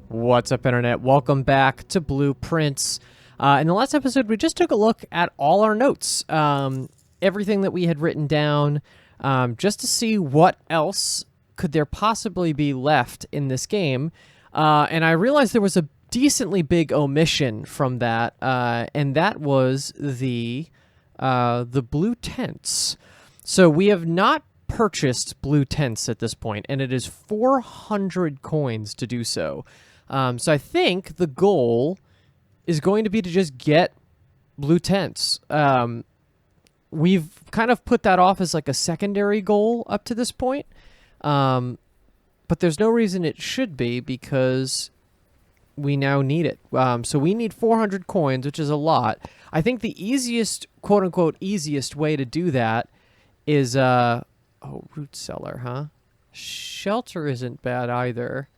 What's up, Internet? Welcome back to Blueprints. In the last episode, we just took a look at all our notes, everything that we had written down, just to see what else could there possibly be left in this game. And I realized there was a decently big omission from that, and that was the blue tents. So we have not purchased blue tents at this point, and it is 400 coins to do so. So I think the goal is going to be to just get blue tents. We've kind of put that off as like a secondary goal up to this point. But there's no reason it should be because we now need it. So we need 400 coins, which is a lot. I think the easiest, quote unquote, easiest way to do that is, root cellar, huh? Shelter isn't bad either.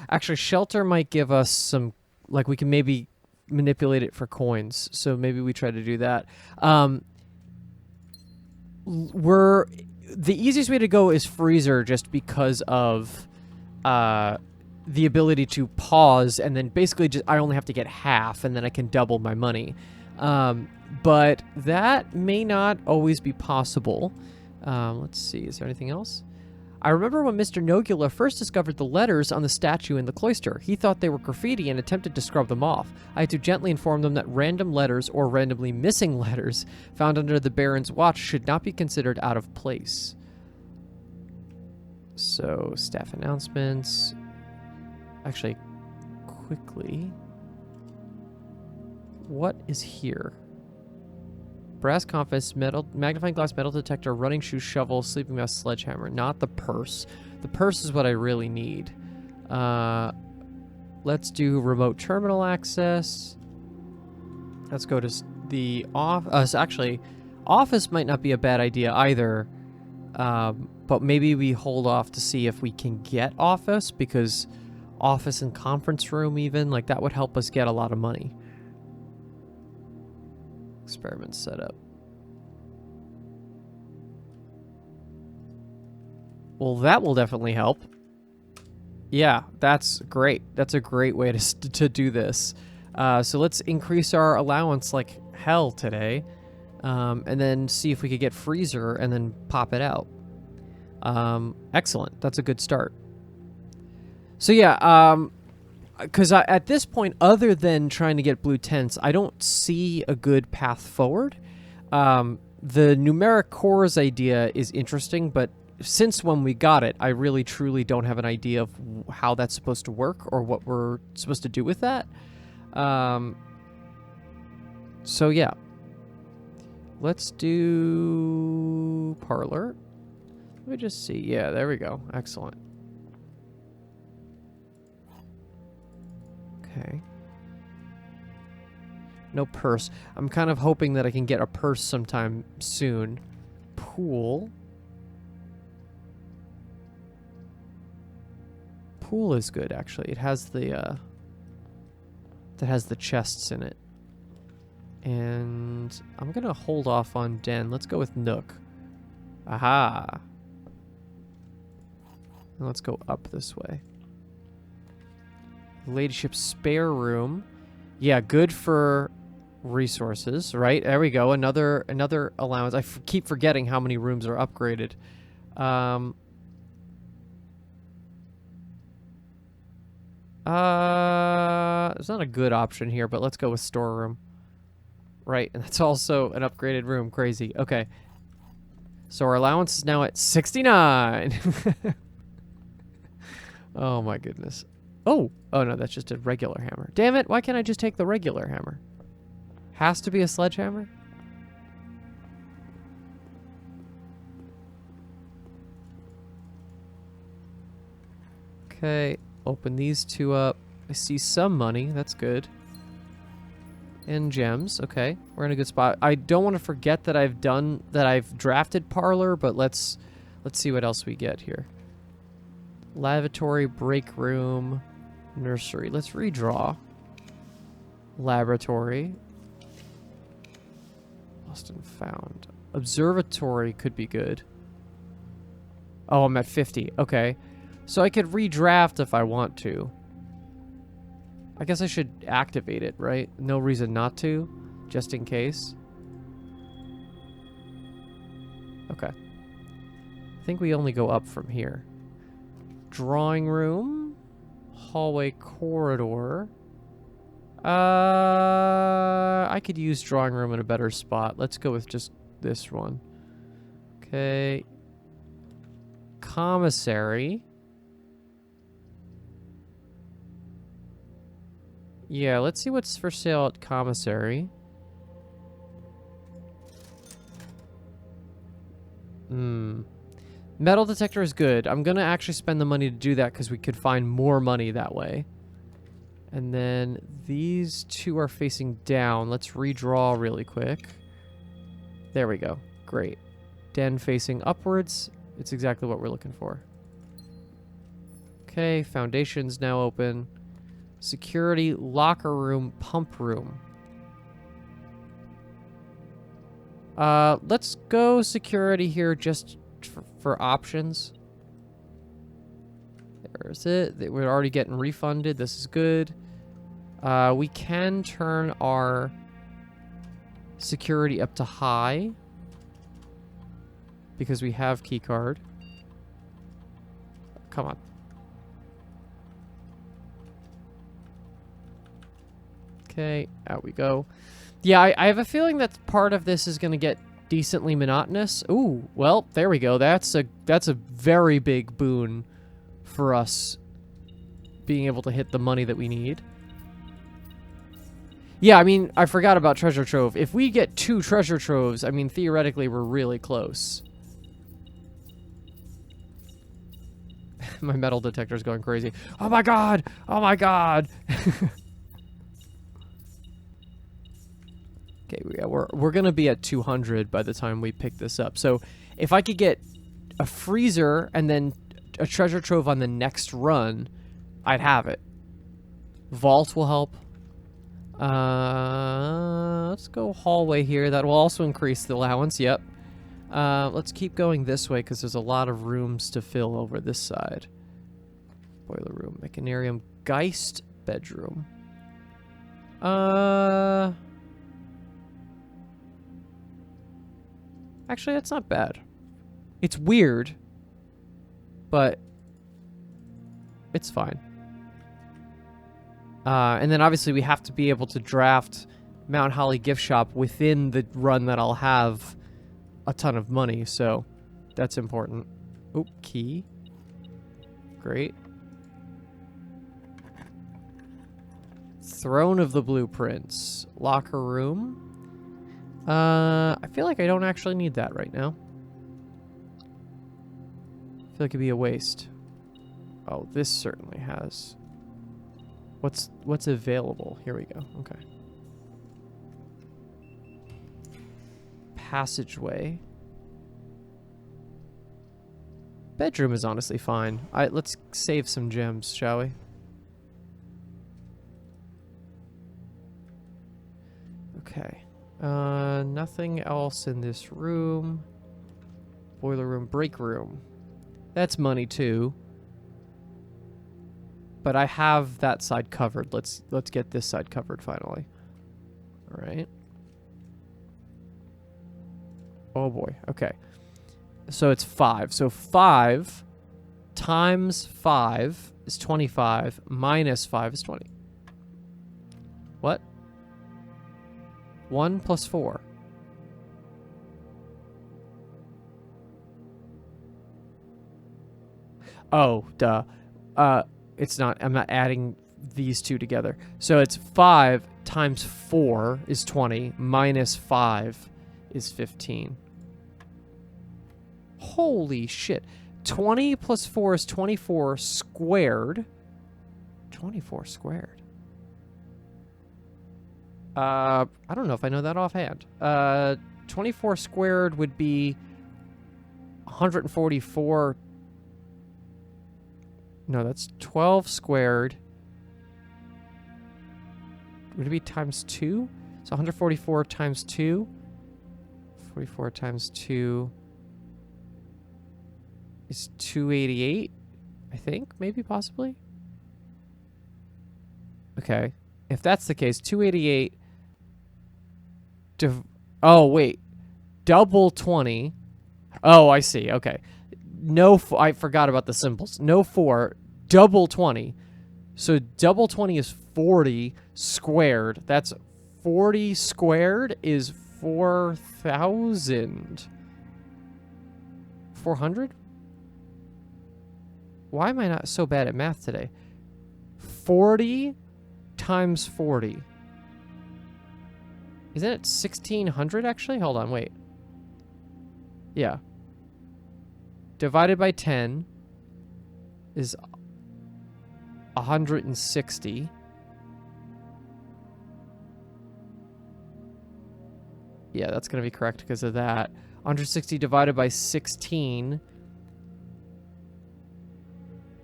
Actually, shelter might give us some, like, we can maybe manipulate it for coins. So maybe we try to do that. The easiest way to go is freezer, just because of the ability to pause and then basically just I only have to get half and then I can double my money. But that may not always be possible. Let's see, is there anything else? I remember when Mr. Nogula first discovered the letters on the statue in the cloister. He thought they were graffiti and attempted to scrub them off. I had to gently inform them that random letters or randomly missing letters found under the Baron's watch should not be considered out of place. So, staff announcements. Actually, quickly. What is here? Brass compass, metal, magnifying glass, metal detector, running shoe, shovel, sleeping mask, sledgehammer. Not the purse. The purse is what I really need. Let's do remote terminal access. Let's go to the office. Actually, office might not be a bad idea either. But maybe we hold off to see if we can get office, because office and conference room even, like, that would help us get a lot of money. Experiment setup. Well, that will definitely help. Yeah, that's great. That's a great way to do this. So let's increase our allowance like hell today, and then see if we could get freezer and then pop it out. Excellent. That's a good start. So yeah, because at this point, other than trying to get blue tents, I don't see a good path forward. The numeric cores idea is interesting, but since when we got it, I really truly don't have an idea of how that's supposed to work or what we're supposed to do with that. So yeah. Let's do parlor. Let me just see. Yeah, there we go. Excellent. Okay. No purse. I'm kind of hoping that I can get a purse sometime soon. Pool. Pool is good, actually. It has the that has the chests in it. And I'm gonna hold off on den. Let's go with Nook. Aha. And let's go up this way. Ladyship spare room. Yeah, good for resources, right? There we go. Another allowance. I keep forgetting how many rooms are upgraded. It's not a good option here, but let's go with storeroom. Right, and that's also an upgraded room. Crazy. Okay. So our allowance is now at 69. Oh my goodness. Oh no, that's just a regular hammer. Damn it, why can't I just take the regular hammer? Has to be a sledgehammer? Okay, open these two up. I see some money, that's good. And gems, okay. We're in a good spot. I don't want to forget that I've drafted parlor, but let's see what else we get here. Lavatory, break room, nursery. Let's redraw. Laboratory. Lost and found. Observatory could be good. Oh, I'm at 50. Okay. So I could redraft if I want to. I guess I should activate it, right? No reason not to, just in case. Okay. I think we only go up from here. Drawing room. Hallway corridor. I could use drawing room in a better spot. Let's go with just this one. Okay. Commissary. Yeah, let's see what's for sale at commissary. Metal detector is good. I'm gonna actually spend the money to do that because we could find more money that way. And then these two are facing down. Let's redraw really quick. There we go. Great. Den facing upwards. It's exactly what we're looking for. Okay, foundation's now open. Security, locker room, pump room. Let's go security here just for options. There's it. We're already getting refunded. This is good. We can turn our security up to high because we have keycard. Come on. Okay, out we go. Yeah, I have a feeling that part of this is going to get decently monotonous. Ooh, well, there we go. That's a very big boon for us being able to hit the money that we need. Yeah, I mean, I forgot about treasure trove. If we get 2 treasure troves, I mean, theoretically, we're really close. My metal detector's going crazy. Oh my god! Oh my god! Okay, yeah, we're gonna be at 200 by the time we pick this up. So if I could get a freezer and then a treasure trove on the next run, I'd have it. Vault will help. Let's go hallway here. That will also increase the allowance. Yep. Let's keep going this way because there's a lot of rooms to fill over this side. Boiler room, mechanarium, Geist bedroom. Actually, that's not bad. It's weird, but it's fine. And then obviously we have to be able to draft Mount Holly gift shop within the run that I'll have a ton of money, so that's important. Oop, key. Great. Throne of the Blueprints. Locker room. I feel like I don't actually need that right now. I feel like it'd be a waste. Oh, this certainly has. What's available? Here we go. Okay. Passageway. Bedroom is honestly fine. Let's save some gems, shall we? Okay. Nothing else in this room. Boiler room, break room. That's money too. But I have that side covered. Let's get this side covered finally. All right. Oh boy. Okay. So it's 5. So 5 times 5 is 25 minus 5 is 20. What? 1 plus 4. Oh, duh. It's not. I'm not adding these two together. So it's 5 times 4 is 20 minus 5 is 15. Holy shit. 20 plus 4 is 24 squared. 24 squared. I don't know if I know that offhand. 24 squared would be 144. No, that's 12 squared. Would it be times 2? So 144 times 2. 44 times 2 is 288. I think, maybe, possibly. Okay. If that's the case, 288. Oh, wait. Double 20. Oh, I see. Okay. No, I forgot about the symbols. No 4. Double 20. So double 20 is 40 squared. That's 40 squared is 4,000. 400? Why am I not so bad at math today? 40 times 40. Isn't it 1,600 actually? Hold on, wait. Yeah. Divided by 10 is 160. Yeah, that's going to be correct because of that. 160 divided by 16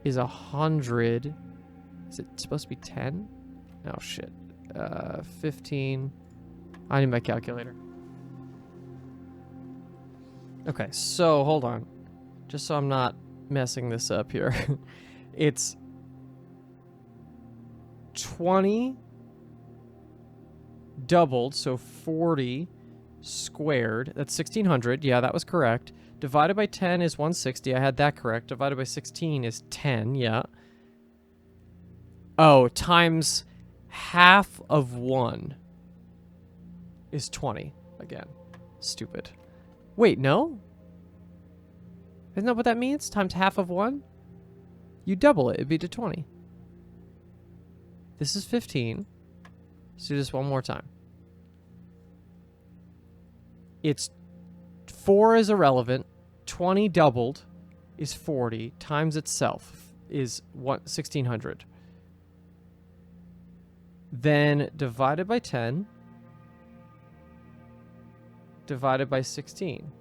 is 100. Is it supposed to be 10? Oh, shit. 15. I need my calculator. Okay, so hold on. Just so I'm not messing this up here. It's 20 doubled, so 40 squared. That's 1,600. Yeah, that was correct. Divided by 10 is 160. I had that correct. Divided by 16 is 10. Yeah. Oh, times half of 1 is 20. Again. Stupid. Wait, no? Isn't that what that means? Times half of 1? You double it. It'd be to 20. This is 15. Let's do this one more time. It's 4 is irrelevant. 20 doubled is 40 times itself is 1,600. Then divided by 10 divided by 16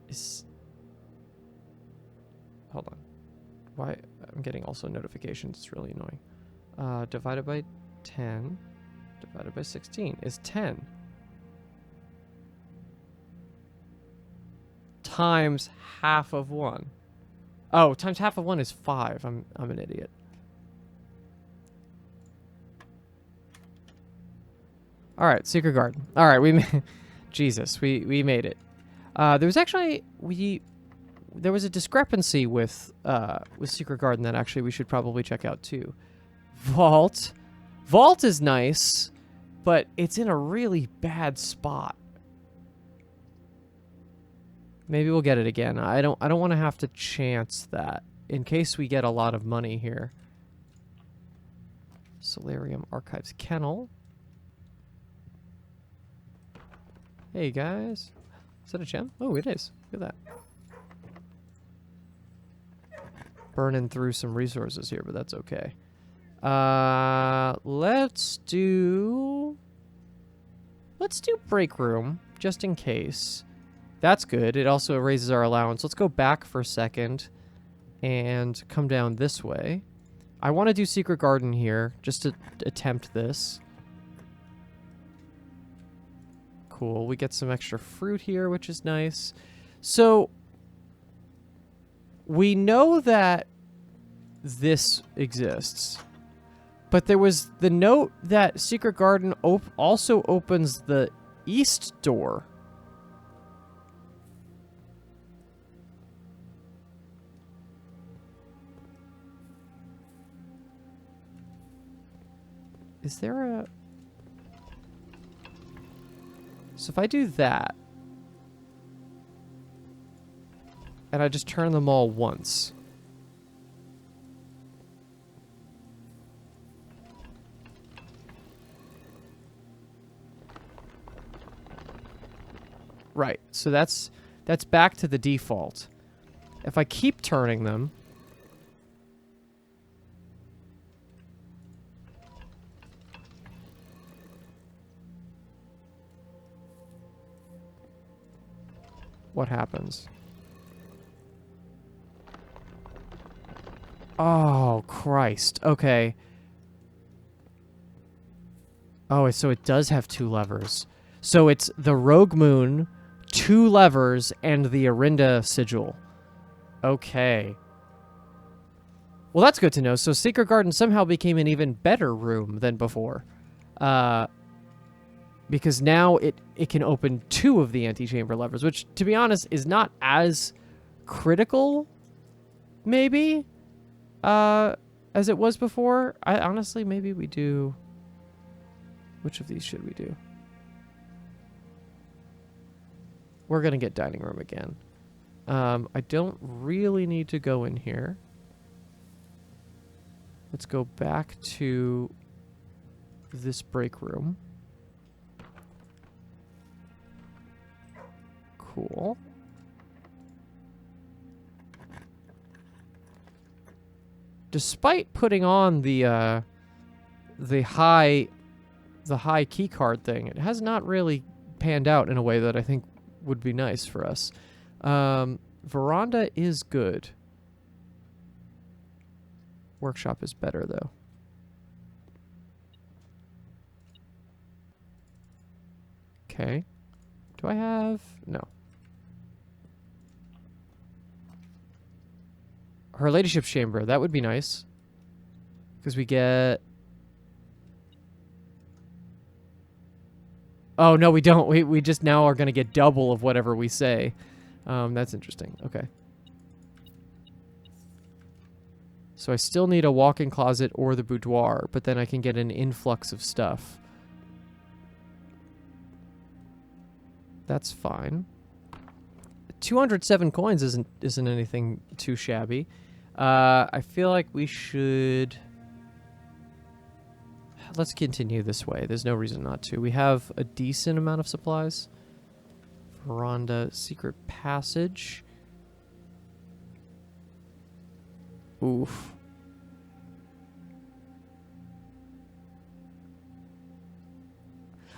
is... Hold on. Why? I'm getting also notifications. It's really annoying. Divided by 10 divided by 16 is 10. Times half of 1. Oh, times half of 1 is 5. I'm an idiot. All right, secret garden. All right, Jesus, we made it. There was actually there was a discrepancy with secret garden that actually we should probably check out too. Vault is nice, but it's in a really bad spot. Maybe we'll get it again. I don't want to have to chance that in case we get a lot of money here. Solarium Archives Kennel. Hey guys. Is that a gem? Oh, it is. Look at that. Burning through some resources here, but that's okay. Let's do break room just in case. That's good. It also raises our allowance. Let's go back for a second and come down this way. I want to do secret garden here just to attempt this. Cool. We get some extra fruit here, which is nice. So we know that this exists, but there was the note that secret garden also opens the east door. Is there a... So if I do that, and I just turn them all once. Right, so that's back to the default. If I keep turning them, what happens? Oh, Christ. Okay. Oh, so it does have 2 levers. So it's the Rogue Moon, 2 levers, and the Arinda sigil. Okay. Well, that's good to know. So Secret Garden somehow became an even better room than before. Because now it can open 2 of the antechamber levers, which, to be honest, is not as critical, maybe, as it was before. Honestly, maybe we do... Which of these should we do? We're going to get dining room again. I don't really need to go in here. Let's go back to this break room. Cool. Despite putting on the high key card thing, it has not really panned out in a way that I think would be nice for us. Veranda is good. Workshop is better, though. Okay. Do I have... No. Her ladyship's chamber. That would be nice. Because we get... Oh, no, we don't. We just now are going to get double of whatever we say. That's interesting. Okay. So I still need a walk-in closet or the boudoir, but then I can get an influx of stuff. That's fine. 207 coins isn't anything too shabby. I feel like we should... Let's continue this way. There's no reason not to. We have a decent amount of supplies. Veranda, secret passage. Oof.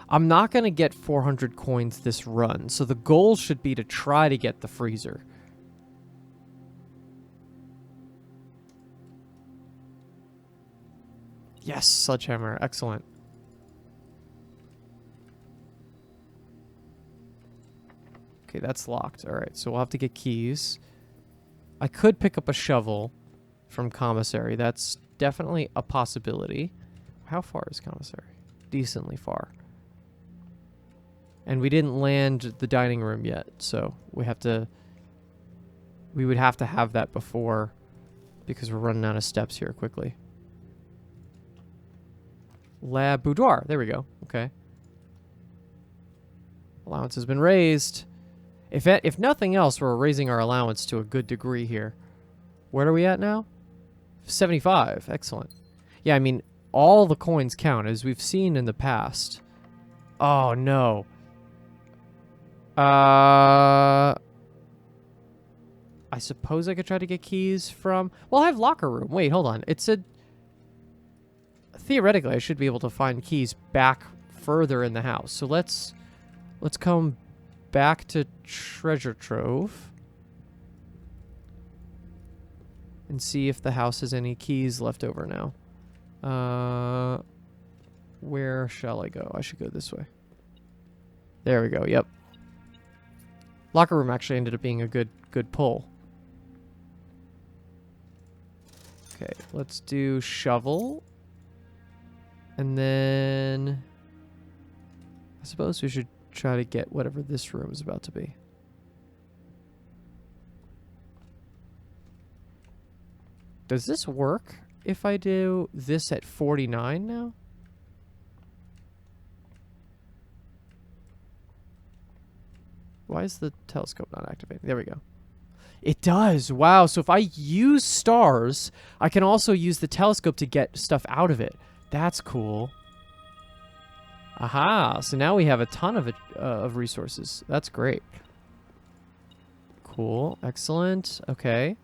I'm not going to get 400 coins this run, so the goal should be to try to get the freezer. Yes, sledgehammer. Excellent. Okay, that's locked. All right, so we'll have to get keys. I could pick up a shovel from commissary. That's definitely a possibility. How far is commissary? Decently far. And we didn't land the dining room yet, so we would have to have that before, because we're running out of steps here quickly. Lab boudoir. There we go. Okay. Allowance has been raised. If nothing else, we're raising our allowance to a good degree here. Where are we at now? 75. Excellent. Yeah, I mean, all the coins count, as we've seen in the past. Oh, no. I suppose I could try to get keys from... Well, I have locker room. Wait, hold on. It said... Theoretically, I should be able to find keys back further in the house. So let's come back to Treasure Trove and see if the house has any keys left over now. Where shall I go? I should go this way. There we go. Yep. Locker room actually ended up being a good pull. Okay, let's do shovel. And then I suppose we should try to get whatever this room is about to be. Does this work if I do this at 49 now? Why is the telescope not activating? There we go. It does. Wow. So if I use stars, I can also use the telescope to get stuff out of it. That's cool. Aha. So now we have a ton of resources. That's great. Cool. Excellent. Okay.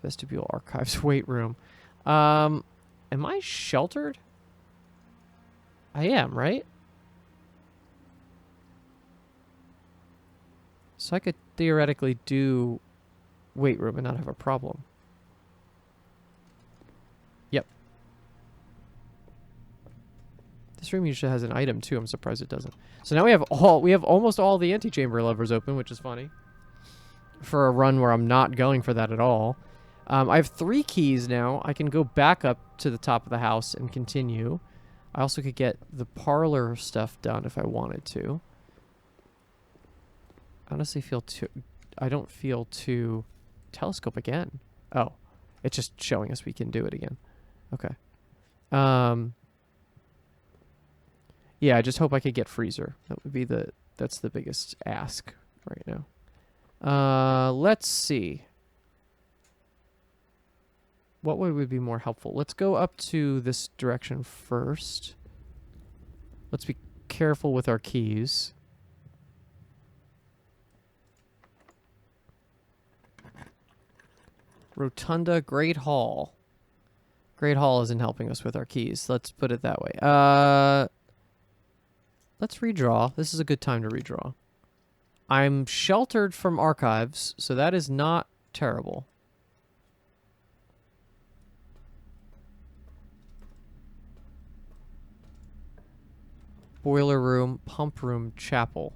Vestibule, archives, weight room. Am I sheltered? I am, right? So I could theoretically do weight room and not have a problem. Yep. This room usually has an item too. I'm surprised it doesn't. So now we have almost all the antechamber levers open, which is funny. For a run where I'm not going for that at all. I have 3 keys now. I can go back up to the top of the house and continue. I also could get the parlor stuff done if I wanted to. I honestly feel too... I don't feel too... Telescope again. Oh. It's just showing us we can do it again. Okay. Yeah, I just hope I could get freezer. That would be the... That's the biggest ask right now. Let's see. What would be more helpful? Let's go up to this direction first. Let's be careful with our keys. Rotunda, Great Hall. Great Hall isn't helping us with our keys. Let's put it that way. Let's redraw. This is a good time to redraw. I'm sheltered from archives, so that is not terrible. Boiler room, pump room, chapel.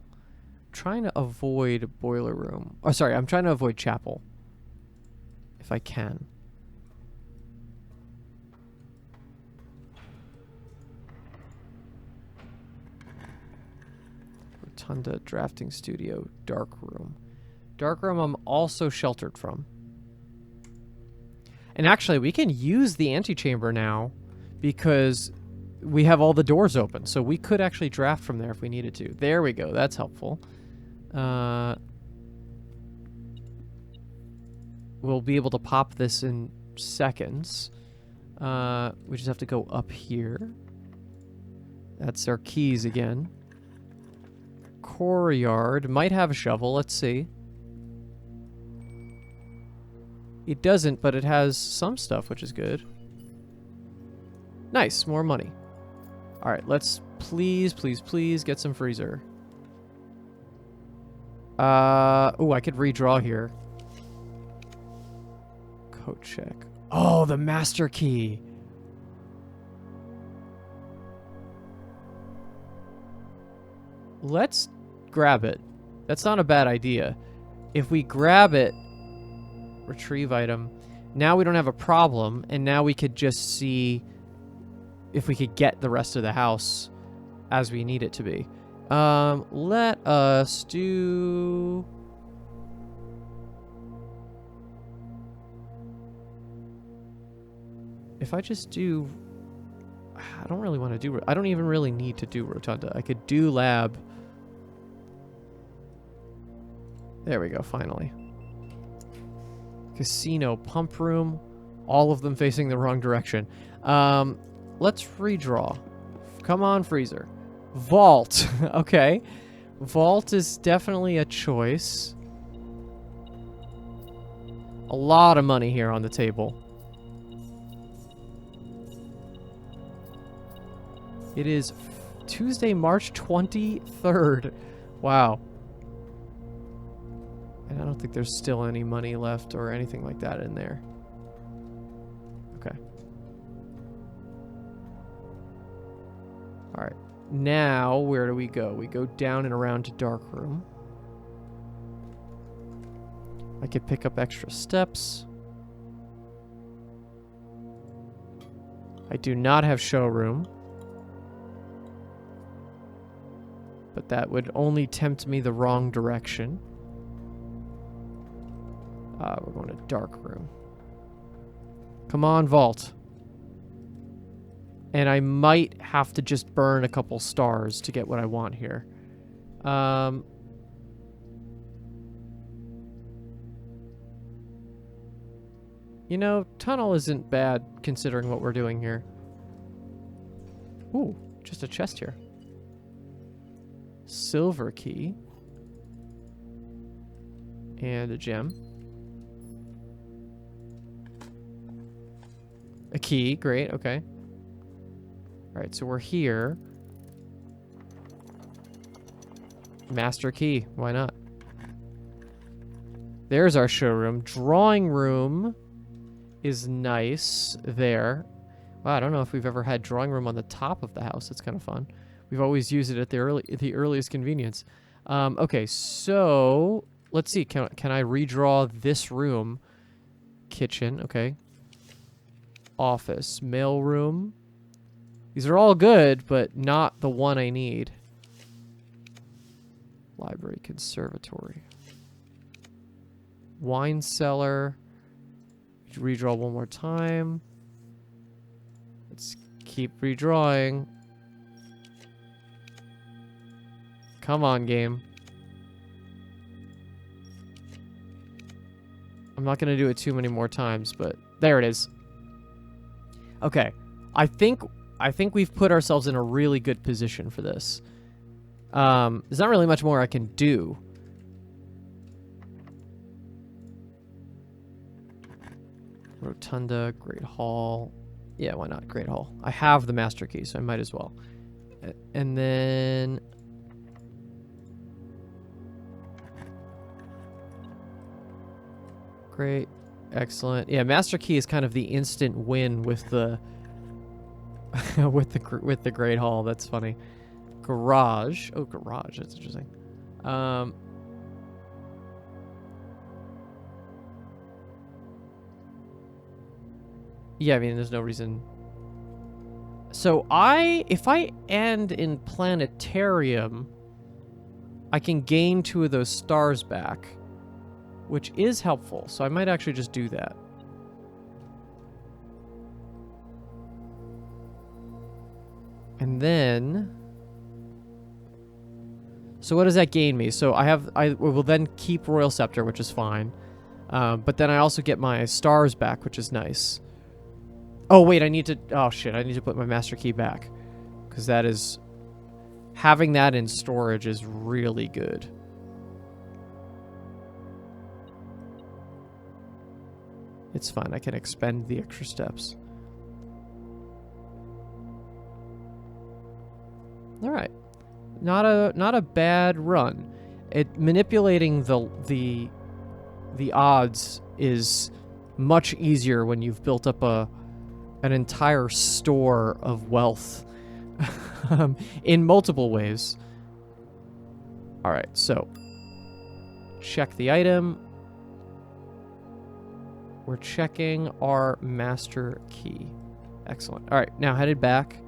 I'm trying to avoid boiler room. Oh, sorry, I'm trying to avoid chapel. If I can. Rotunda, drafting studio, dark room. Dark room I'm also sheltered from. And actually, we can use the antechamber now because we have all the doors open. So we could actually draft from there if we needed to. There we go. That's helpful. We'll be able to pop this in seconds. We just have to go up here. That's our keys again. Courtyard. Might have a shovel. Let's see. It doesn't, but it has some stuff, which is good. Nice. More money. Alright, let's please, please, please get some freezer. Oh, I could redraw here. Code check. Oh, the master key. Let's grab it. That's not a bad idea. If we grab it, retrieve item, now we don't have a problem, and now we could just see if we could get the rest of the house as we need it to be. Let us do... If I just do... I don't really want to do... I don't even really need to do Rotunda. I could do lab. There we go, finally. Casino, pump room. All of them facing the wrong direction. Let's redraw. Come on, freezer. Vault. Okay. Vault is definitely a choice. A lot of money here on the table. It is Tuesday, March 23rd. Wow. And I don't think there's still any money left or anything like that in there. Okay. Alright. Now, where do we go? We go down and around to dark room. I could pick up extra steps. I do not have showroom. But that would only tempt me the wrong direction. We're going to dark room. Come on, vault. And I might have to just burn a couple stars to get what I want here. You know, tunnel isn't bad considering what we're doing here. Ooh, just a chest here. Silver key. And a gem. A key, great, okay. Alright, so we're here. Master key, why not? There's our showroom. Drawing room is nice there. Wow, I don't know if we've ever had drawing room on the top of the house. It's kind of fun. We've always used it at the earliest convenience. Okay, so let's see. Can I redraw this room? kitchen. Okay. Office. Mailroom. These are all good, but not the one I need. Library, conservatory. Wine cellar. Redraw one more time. Let's keep redrawing. Come on, game. I'm not going to do it too many more times, but there it is. Okay. I think we've put ourselves in a really good position for this. There's not really much more I can do. Rotunda, Great Hall. Yeah, why not Great Hall? I have the master key, so I might as well. And then... Great. Excellent. Yeah, master key is kind of the instant win with the... with the Great Hall. That's funny. Garage. Oh, garage. That's interesting. Yeah, I mean, there's no reason. So if I end in planetarium, I can gain 2 of those stars back, which is helpful. So I might actually just do that. And then, so what does that gain me? So I will then keep Royal Scepter, which is fine. But then I also get my stars back, which is nice. Oh, wait, I need to... Oh, shit, I need to put my master key back. Because that is... Having that in storage is really good. It's fine. I can expend the extra steps. All right. Not a bad run. Manipulating the odds is much easier when you've built up an entire store of wealth in multiple ways. All right, so check the item. We're checking our master key. Excellent. All right, now headed back.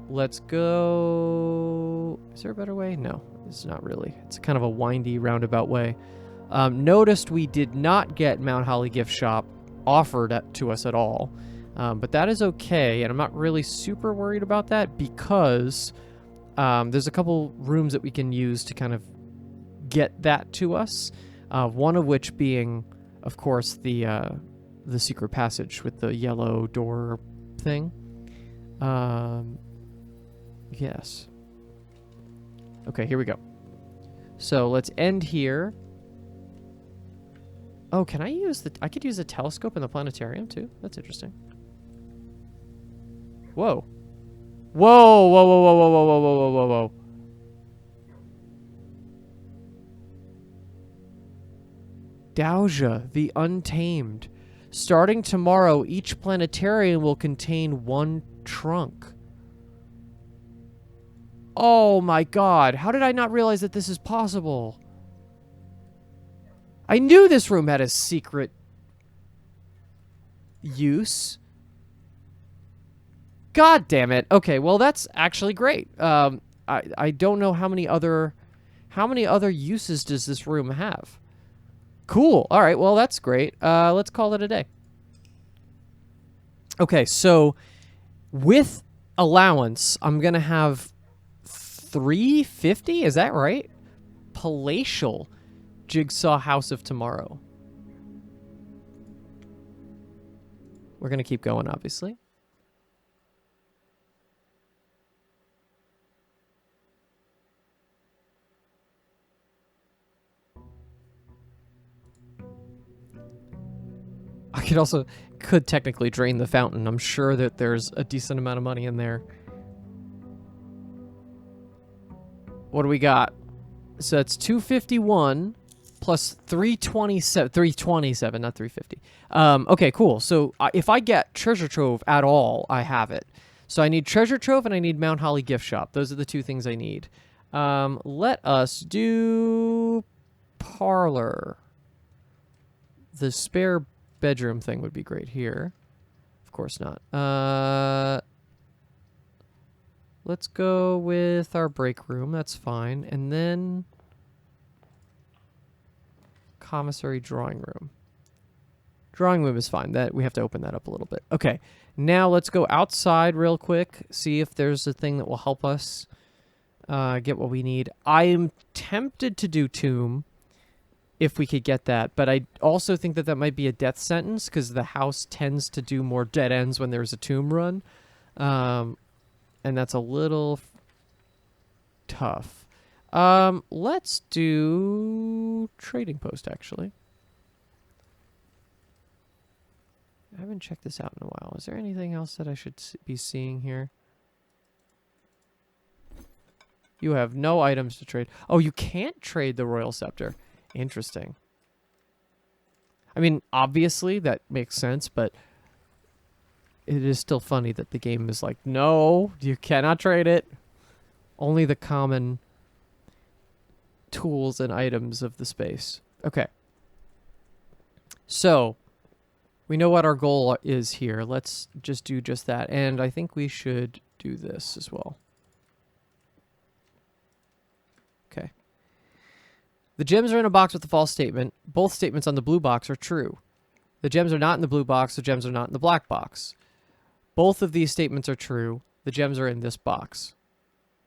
Let's go... Is there a better way? No, it's not really. It's kind of a windy, roundabout way. Noticed we did not get Mount Holly Gift Shop offered to us at all. But that is okay, and I'm not really super worried about that because there's a couple rooms that we can use to kind of get that to us. One of which being, of course, the secret passage with the yellow door thing. Yes. Okay, here we go. So let's end here. Oh, can I use I could use the telescope in the planetarium too? That's interesting. Whoa. Whoa, whoa, whoa, whoa, whoa, whoa, whoa, whoa, whoa, whoa. Douzia, the Untamed. Starting tomorrow, each planetarium will contain 1 trunk. Oh my god, how did I not realize that this is possible? I knew this room had a secret use. God damn it. Okay, well that's actually great. I don't know how many other uses does this room have. Cool. All right, well that's great. Let's call it a day. Okay, so with allowance, I'm going to have 350, is that right? Palatial Jigsaw House of Tomorrow. We're going to keep going, obviously. I could technically drain the fountain. I'm sure that there's a decent amount of money in there. What do we got? So it's 251 plus 327. 327, not 350. Okay, cool. So if I get Treasure Trove at all, I have it. So I need Treasure Trove and I need Mount Holly Gift Shop. Those are the 2 things I need. Let us do Parlor. The spare bedroom thing would be great here. Of course not. Let's go with our break room. That's fine. And then commissary drawing room. Drawing room is fine. That we have to open that up a little bit. Okay. Now let's go outside real quick. See if there's a thing that will help us get what we need. I am tempted to do tomb if we could get that, but I also think that that might be a death sentence because the house tends to do more dead ends when there's a tomb run. And that's a little tough. Let's do trading post, actually. I haven't checked this out in a while. Is there anything else that I should be seeing here? You have no items to trade. Oh, you can't trade the Royal Scepter. Interesting. I mean, obviously, that makes sense, but it is still funny that the game is like, no, you cannot trade it. Only the common tools and items of the space. Okay. So, we know what our goal is here. Let's just do just that. And I think we should do this as well. Okay. The gems are in a box with a false statement. Both statements on the blue box are true. The gems are not in the blue box. The gems are not in the black box. Both of these statements are true. The gems are in this box.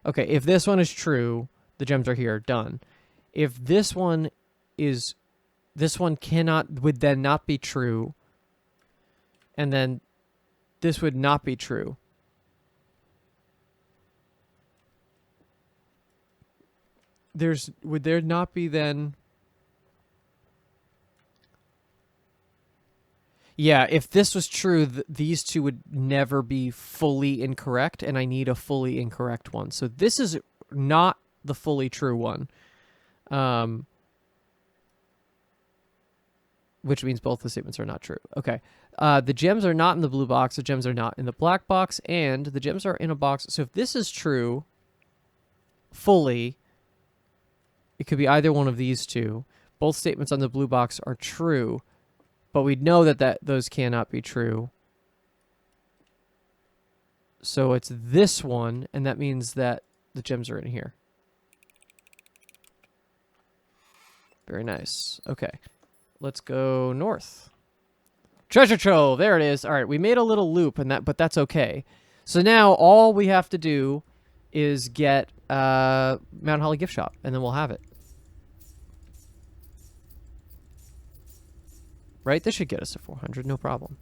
Okay, if this one is true, the gems are here. Done. If this one is... This one would then not be true. And then this would not be true. Would there not be then... Yeah, if this was true, these two would never be fully incorrect, and I need a fully incorrect one. So this is not the fully true one. Which means both the statements are not true. Okay. The gems are not in the blue box, the gems are not in the black box, and the gems are in a box. So if this is true, fully, it could be either one of these two. Both statements on the blue box are true. But we know that those cannot be true. So it's this one, and that means that the gems are in here. Very nice. Okay. Let's go north. Treasure trove! There it is. All right, we made a little loop, but that's okay. So now all we have to do is get Mount Holly gift shop, and then we'll have it. Right? This should get us to 400, no problem.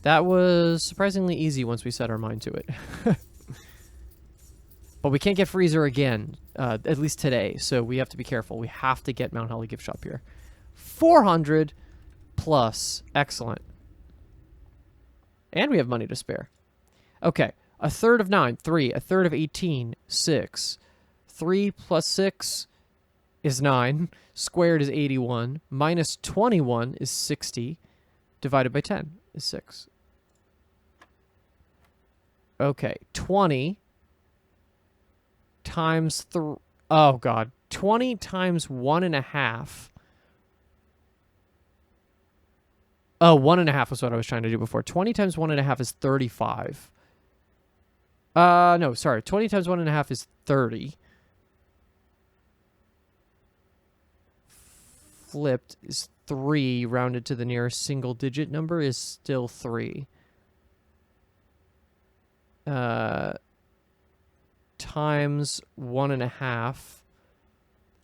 That was surprisingly easy once we set our mind to it. But we can't get Freezer again, at least today, so we have to be careful. We have to get Mount Holly gift shop here. 400 plus. Excellent. And we have money to spare. Okay. A third of 9, 3. A third of 18, 6. 3 plus 6 is 9. Squared is 81. Minus 21 is 60. Divided by 10 is 6. Okay. 20 times... Oh, God. 20 times 1.5... Oh, 1.5 was what I was trying to do before. 20 times 1.5 is 35. No, sorry. 20 times 1.5 is 30. Flipped is 3. Rounded to the nearest single digit number is still 3. Times 1.5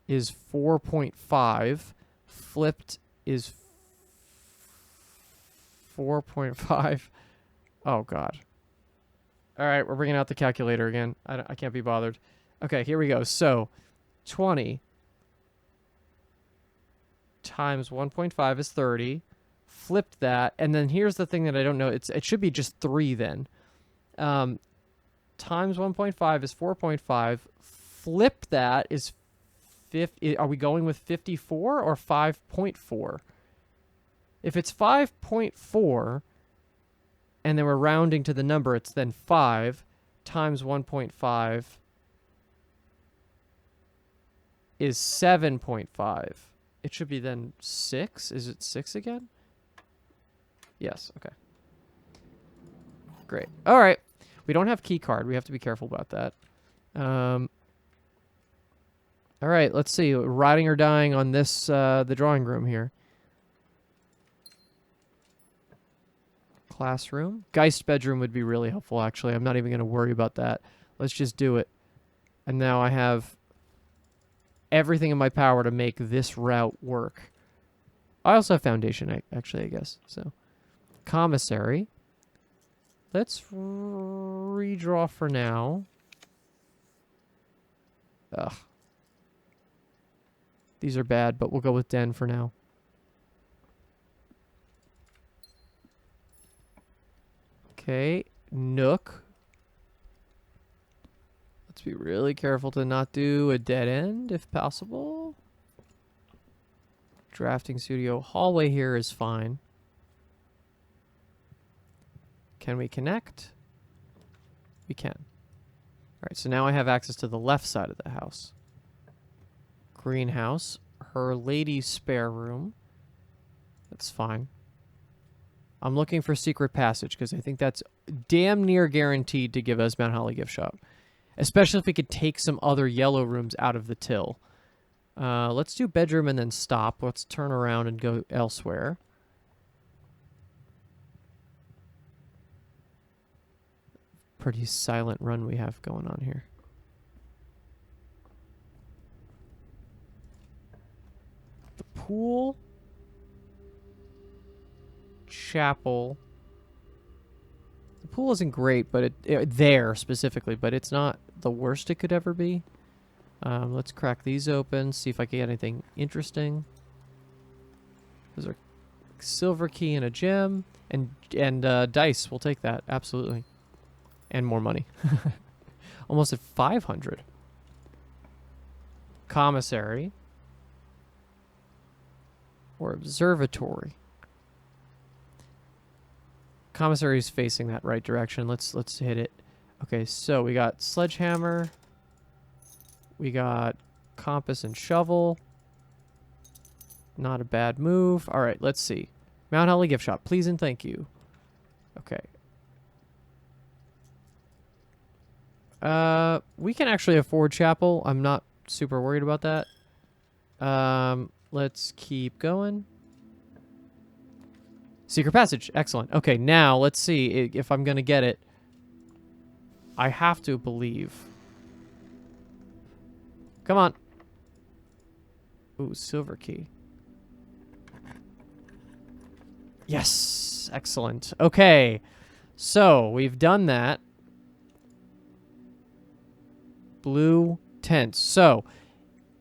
is 4.5. Flipped is 4.5. Oh, God. All right, we're bringing out the calculator again. I can't be bothered. Okay, here we go. So, 20 times 1.5 is 30. Flipped that, and then here's the thing that I don't know. It should be just 3 then. Times 1.5 is 4.5. Flip that is 50. Are we going with 54 or 5.4? If it's 5.4, and then we're rounding to the number, it's then 5 times 1.5 is 7.5. It should be then 6. Is it 6 again? Yes, okay. Great. All right. We don't have key card. We have to be careful about that. All right, let's see. Riding or dying on this, the drawing room here. Classroom. Geist bedroom would be really helpful, actually. I'm not even going to worry about that. Let's just do it. And now I have everything in my power to make this route work. I also have foundation, actually, I guess. So, commissary. Let's redraw for now. Ugh. These are bad, but we'll go with den for now. Okay, nook. Let's be really careful to not do a dead end if possible. Drafting studio. Hallway here is fine. Can we connect? We can. All right, so now I have access to the left side of the house. Greenhouse. Her lady's spare room. That's fine. I'm looking for secret passage because I think that's damn near guaranteed to give us Mount Holly gift shop. Especially if we could take some other yellow rooms out of the till. Let's do bedroom and then stop. Let's turn around and go elsewhere. Pretty silent run we have going on here. The pool. Chapel. The pool isn't great, but there specifically, but it's not the worst it could ever be. Let's crack these open, see if I can get anything interesting. Those are silver key and a gem, and dice. We'll take that, absolutely. And more money. Almost at 500. Commissary. Or observatory. Commissary is facing that right direction. Let's hit it. Okay, so we got sledgehammer. We got compass and shovel. Not a bad move. All right, let's see. Mount Holly gift shop, please and thank you. Okay. We can actually afford chapel. I'm not super worried about that. Let's keep going. Secret passage. Excellent. Okay, now let's see if I'm going to get it. I have to believe. Come on. Ooh, silver key. Yes. Excellent. Okay. So, we've done that. Blue tents. So,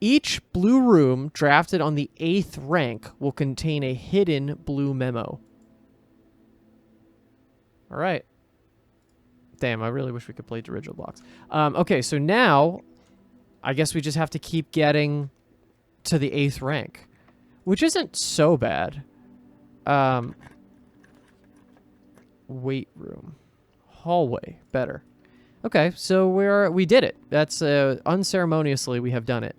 each blue room drafted on the 8th rank will contain a hidden blue memo. All right. Damn, I really wish we could play original blocks. Okay, so now I guess we just have to keep getting to the 8th rank, which isn't so bad. Weight room. Hallway. Better. Okay, so we did it. That's unceremoniously we have done it.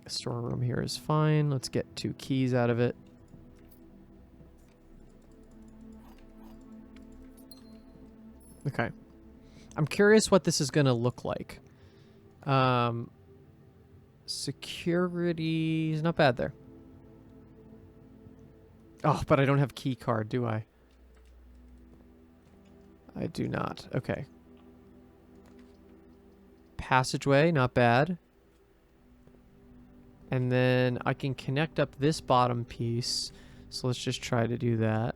Storeroom here is fine. Let's get 2 keys out of it. Okay. I'm curious what this is going to look like. Security is not bad there. Oh, but I don't have key card, do I? I do not. Okay. Passageway, not bad. And then I can connect up this bottom piece. So let's just try to do that.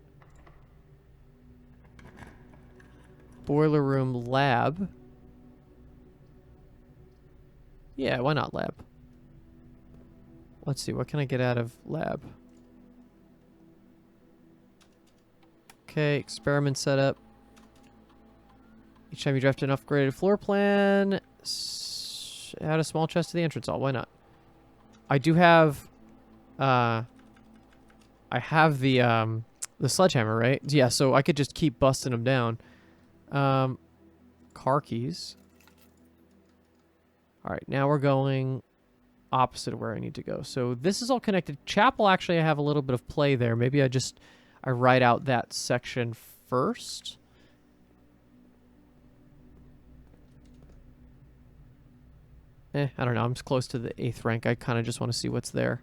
Boiler room lab. Yeah, why not lab? Let's see, what can I get out of lab? Okay, experiment setup. Each time you draft an upgraded floor plan, add a small chest to the entrance hall. Why not? I do have, I have the sledgehammer, right? Yeah, so I could just keep busting them down. Car keys. All right, now we're going opposite of where I need to go. So this is all connected. Chapel, actually, I have a little bit of play there. Maybe I write out that section first. I don't know. I'm close to the 8th rank. I kind of just want to see what's there.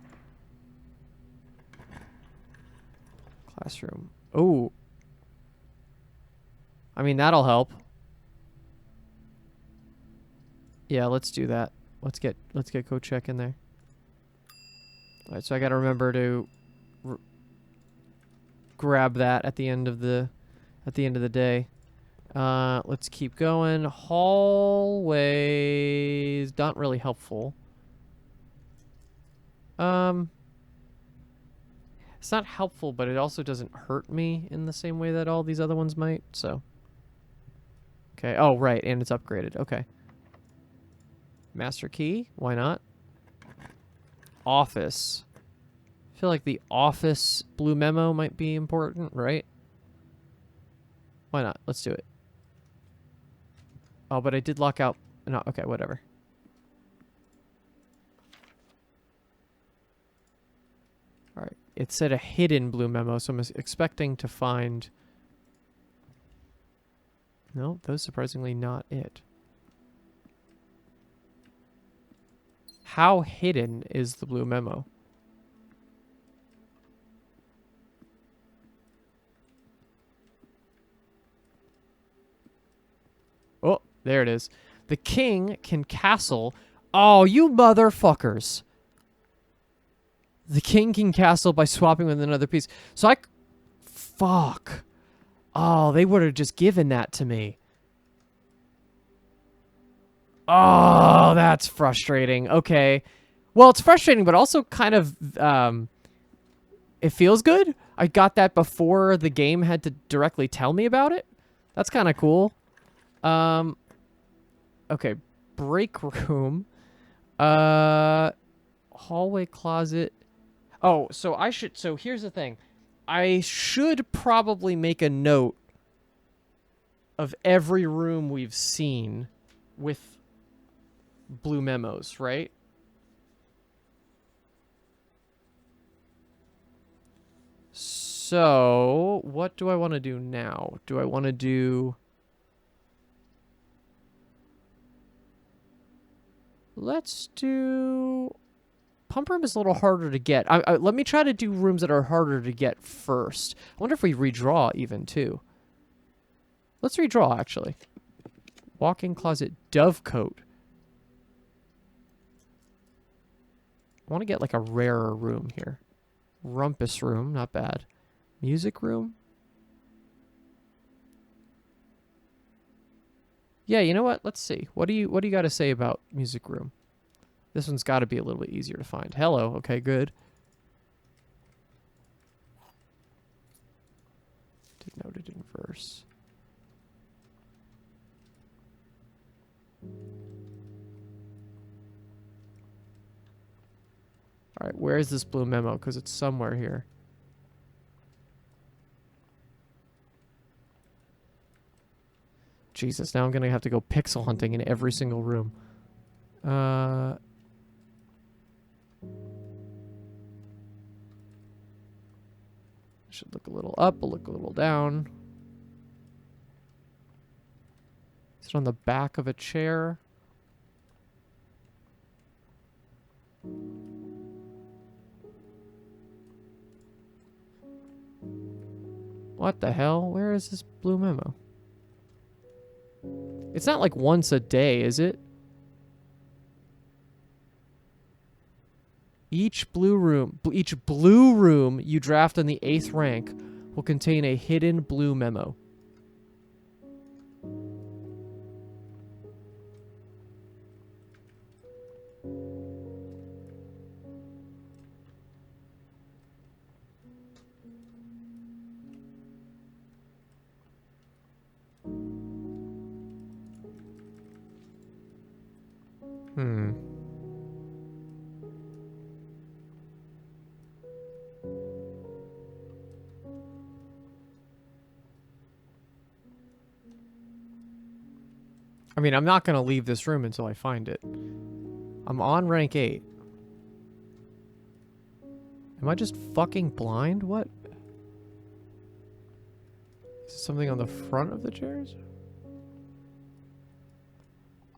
Classroom. Oh. I mean, that'll help. Yeah, let's do that. Let's get code check in there. All right, so I got to remember to grab that at the end of the day. Let's keep going. Hallways, not really helpful. It's not helpful, but it also doesn't hurt me in the same way that all these other ones might, so. Okay, oh, right, and it's upgraded. Okay. Master key, why not? Office. I feel like the office blue memo might be important, right? Why not? Let's do it. Oh, but I did lock out. No, okay, whatever. All right. It said a hidden blue memo, so I'm expecting to find... No, that was surprisingly not it. How hidden is the blue memo? Oh, there it is. The king can castle... Oh, you motherfuckers. The king can castle by swapping with another piece. So I... Fuck. Oh, they would have just given that to me. Oh, that's frustrating. Okay. Well, it's frustrating, but also kind of... it feels good. I got that before the game had to directly tell me about it. That's kind of cool. Okay. Break room. Hallway closet. Oh, so here's the thing. I should probably make a note of every room we've seen with blue memos, right? So, what do I want to do now? Do I want to do... Let's do... Pump room is a little harder to get. Let me try to do rooms that are harder to get first. I wonder if we redraw even, too. Let's redraw, actually. Walk-in closet dovecoat. I want to get, like, a rarer room here. Rumpus room, not bad. Music room? Yeah, you know what? Let's see. What do you got to say about music room? This one's got to be a little bit easier to find. Hello. Okay, good. Denoted in verse. All right, where is this blue memo? Because it's somewhere here. Jesus, now I'm going to have to go pixel hunting in every single room. Should look a little up, we'll look a little down. Is it on the back of a chair? What the hell? Where is this blue memo? It's not like once a day, is it? Each blue room you draft in the 8th rank will contain a hidden blue memo. I mean, I'm not going to leave this room until I find it. I'm on rank 8. Am I just fucking blind? What? Is something on the front of the chairs?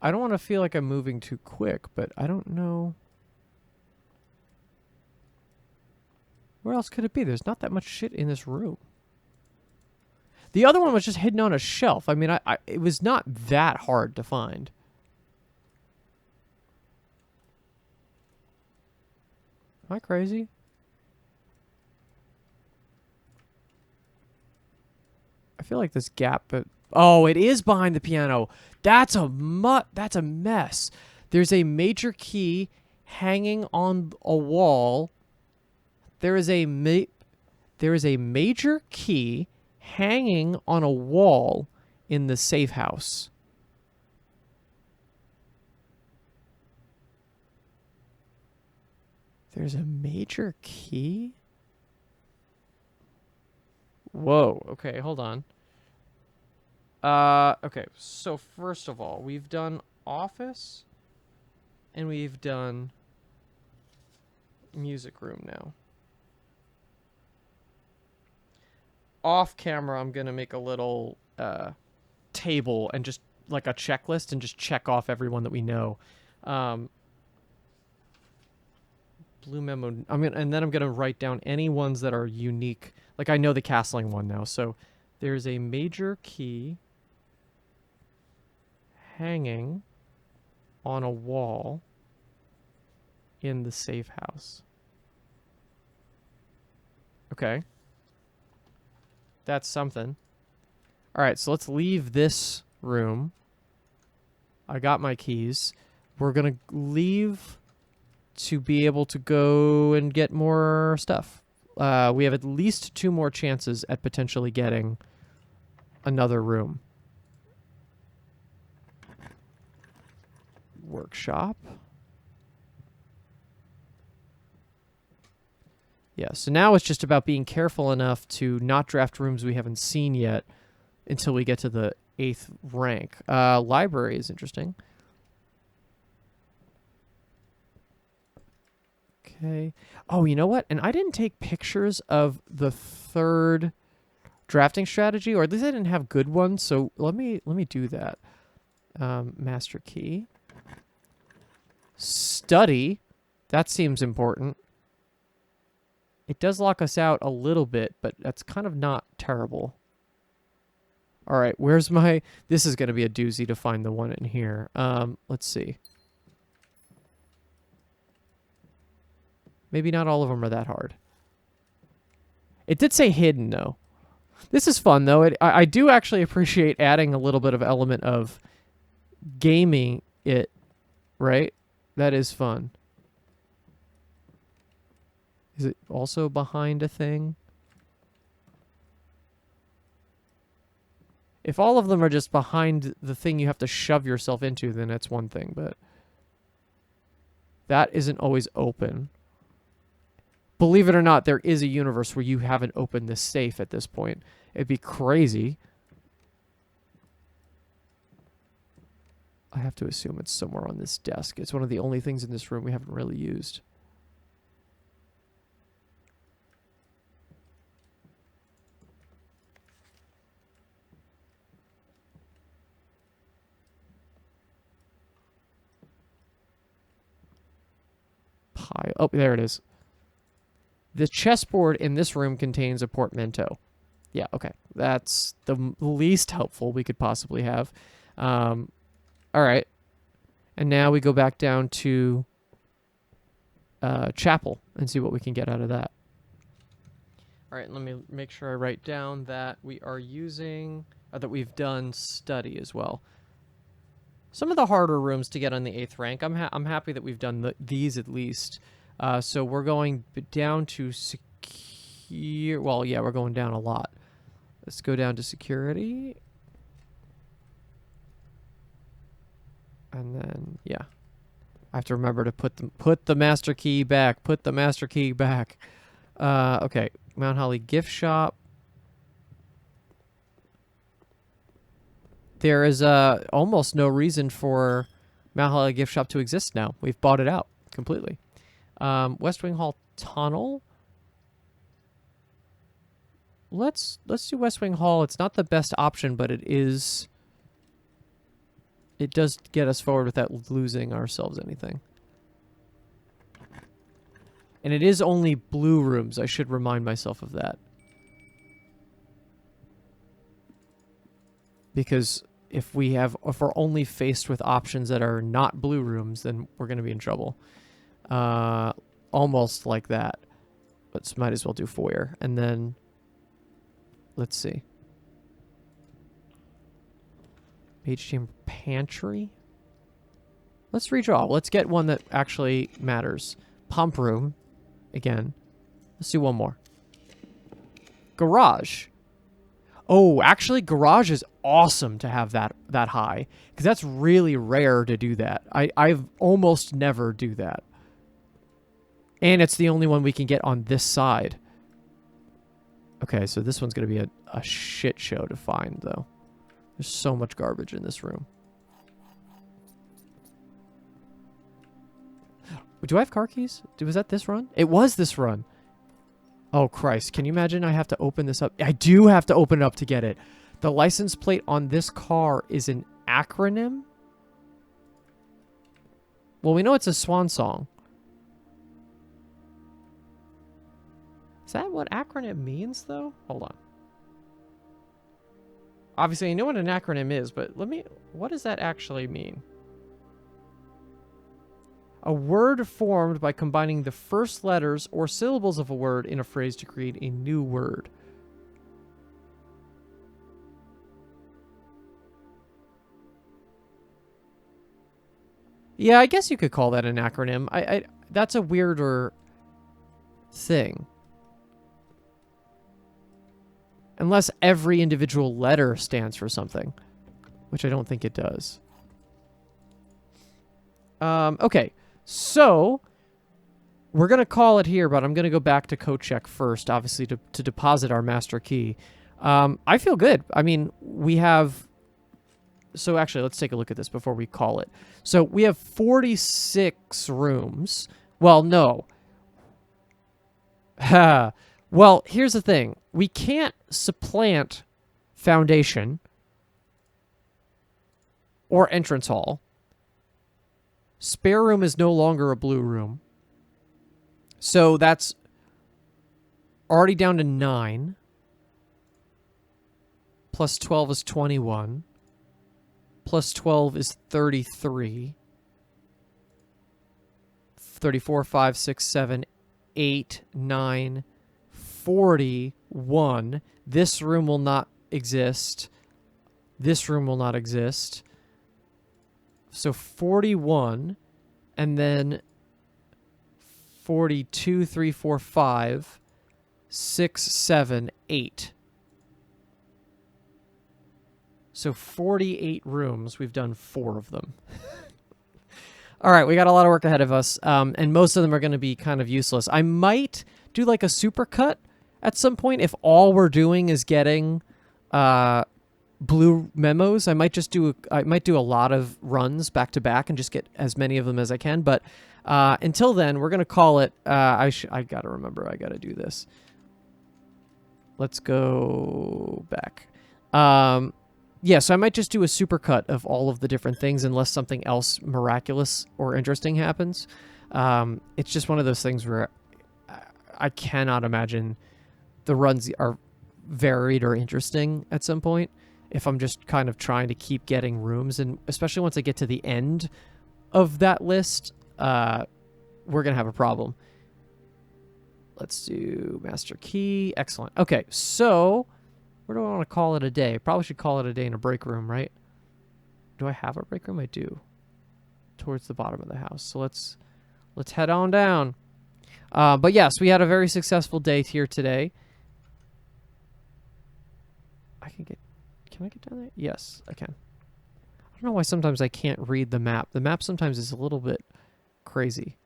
I don't want to feel like I'm moving too quick, but I don't know. Where else could it be? There's not that much shit in this room. The other one was just hidden on a shelf. I mean, it was not that hard to find. Am I crazy? I feel like this gap, but oh, it is behind the piano. That's a mess. There's a major key hanging on a wall. There is a major key hanging on a wall in the safe house. There's a major key? Whoa. Okay, hold on. Okay, so first of all, we've done office and we've done music room now. Off camera, I'm gonna make a little table and just like a checklist and just check off everyone that we know. Blue memo. And then I'm gonna write down any ones that are unique. Like I know the castling one now. So there's a major key hanging on a wall in the safe house. Okay. That's something. All right, so let's leave this room. I got my keys. We're going to leave to be able to go and get more stuff. We have at least 2 more chances at potentially getting another room. Workshop. Yeah, so now it's just about being careful enough to not draft rooms we haven't seen yet until we get to the 8th rank. Library is interesting. Okay. Oh, you know what? And I didn't take pictures of the 3rd drafting strategy, or at least I didn't have good ones, so let me do that. Master key. Study. That seems important. It does lock us out a little bit, but that's kind of not terrible. All right, where's my... This is going to be a doozy to find the one in here. Let's see. Maybe not all of them are that hard. It did say hidden, though. This is fun, though. I do actually appreciate adding a little bit of element of gaming it, right? That is fun. Is it also behind a thing? If all of them are just behind the thing you have to shove yourself into, then that's one thing, but that isn't always open. Believe it or not, there is a universe where you haven't opened this safe at this point. It'd be crazy. I have to assume it's somewhere on this desk. It's one of the only things in this room we haven't really used. Pile. Oh, there it is. The chessboard in this room contains a portmanteau. Yeah, okay. That's the least helpful we could possibly have. All right. And now we go back down to chapel and see what we can get out of that. All right, let me make sure I write down that we are using, that we've done study as well. Some of the harder rooms to get on the 8th rank, I'm happy that we've done these at least. So we're going down to secure. Well, yeah, we're going down a lot. Let's go down to security. And then, yeah. I have to remember to put the master key back. Put the master key back. Okay, Mount Holly gift shop. There is almost no reason for Mount Holly gift shop to exist now. We've bought it out completely. West Wing Hall tunnel. let's do West Wing Hall. It's not the best option, but it does get us forward without losing ourselves anything. And it is only blue rooms. I should remind myself of that. Because if we're only faced with options that are not blue rooms, then we're going to be in trouble. Almost like that. But might as well do foyer. And then, let's see. Mage Chamber Pantry? Let's redraw. Let's get one that actually matters. Pump Room. Again. Let's do one more. Garage. Oh, actually, garage is awesome to have that high. Because that's really rare to do that. I've almost never do that. And it's the only one we can get on this side. Okay, so this one's going to be a shit show to find, though. There's so much garbage in this room. Do I have car keys? Was that this run? It was this run. Oh, Christ. Can you imagine I have to open this up? I do have to open it up to get it. The license plate on this car is an acronym? Well, we know it's a swan song. Is that what acronym means, though? Hold on. Obviously, I know what an acronym is, but what does that actually mean? A word formed by combining the first letters or syllables of a word in a phrase to create a new word. Yeah, I guess you could call that an acronym. That's a weirder thing. Unless every individual letter stands for something, which I don't think it does. Okay, so we're going to call it here, but I'm going to go back to code check first, obviously, to deposit our master key. I feel good. I mean, we have... So actually, let's take a look at this before we call it. So we have 46 rooms. Well, no. Well, here's the thing. We can't supplant foundation or entrance hall. Spare room is no longer a blue room. So that's already down to 9. Plus 12 is 21. Plus 12 is 33. 34, 5, 6, 7, 8, 9, 41. This room will not exist. This room will not exist. So 41. And then 42, 3, 4, 5, 6, 7, 8. So 48 rooms. We've done 4 of them. All right, we got a lot of work ahead of us, and most of them are going to be kind of useless. I might do like a supercut at some point if all we're doing is getting blue memos. I might do a lot of runs back to back and just get as many of them as I can. But until then, we're going to call it. I got to remember. I got to do this. Let's go back. Yeah, so I might just do a supercut of all of the different things unless something else miraculous or interesting happens. It's just one of those things where I cannot imagine the runs are varied or interesting at some point if I'm just kind of trying to keep getting rooms. And especially once I get to the end of that list, we're going to have a problem. Let's do master key. Excellent. Okay, so... where do I want to call it a day? Probably should call it a day in a break room, right? Do I have a break room? I do. Towards the bottom of the house. So let's head on down. But yes, we had a very successful day here today. Can I get down there? Yes, I can. I don't know why sometimes I can't read the map. The map sometimes is a little bit crazy.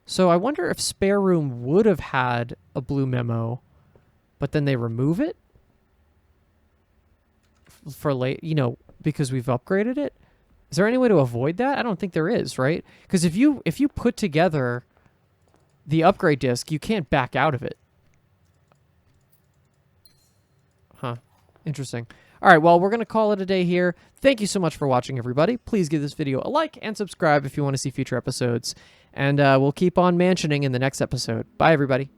So I wonder if spare room would have had a blue memo, but then they remove it for late, because we've upgraded it. Is there any way to avoid that? I don't think there is, right? Because if you put together the upgrade disc, you can't back out of it. Huh. Interesting. All right, well, we're going to call it a day here. Thank you so much for watching, everybody. Please give this video a like and subscribe if you want to see future episodes. And we'll keep on mansioning in the next episode. Bye, everybody.